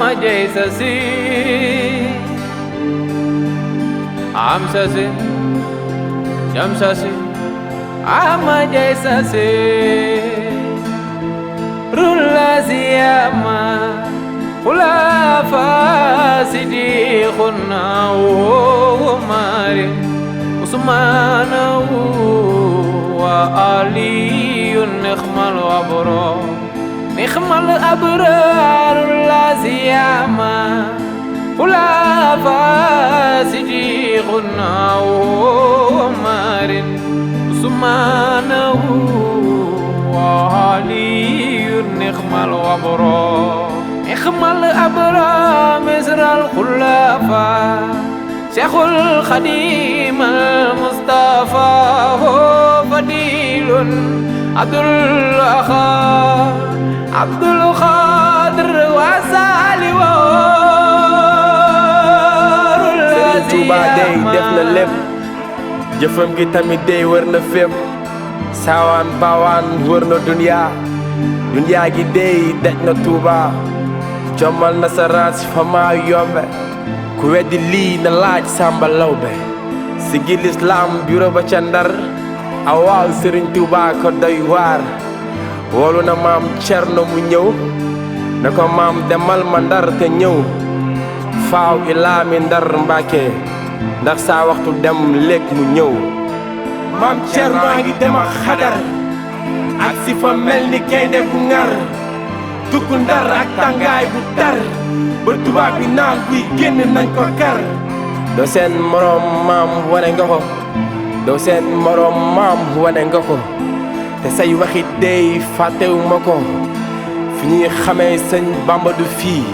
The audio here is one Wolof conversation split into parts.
ama jaysasi amsasi jamsasi ama jaysasi rulaziyama khulafa sidiquna umari usmana wa aliyun nikhmal abrar nikhmal abrar laziyama khulafa sidiquna umari usmana wa aliyun nikhmal abrar nikhmal abrar misral khulafa شيخ الخديم المصطفى هو فضيل عبد القادر وسالي Serigne Touba day def na lépp jëfam gi tamit day wër na fépp saawaan baawaan wër na duniya gi day daj na Touba jommal na sa raas fa maa yombe ku weddi lii na laaj Samba Lawbe si gi lislaam biro ba ca Ndar a waaw Serigne Touba ko doy waar woolu na maam Cerno mu ñëw na ko maam demal ma Ndar te ñëw faaw ilaami Ndar Mbàkke ndax saa waxtu dem léeg mu ñëw maam Cerno a ngi dem ak xadar ak si fa mel ni gaynde bu ngar dugg Ndar ak tàngaay bu tar ba tubaab bi naan buy génn nañ ko kar doo seen moroom maam wane nga ko doo seen moroom maam wane nga ko te say waxit dey fàttewu ma ko fi ñuy xamee sëñ Bamba du fii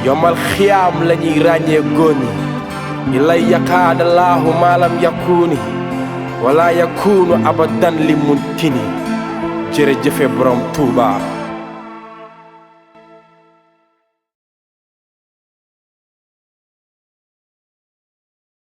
yombal xiyaam la ñuy ràññee góoni ñi lay yaqaadalaahu maalam yakkuuni wala yakkuunu abadan li mun tini jërëjëfe borom Tuuba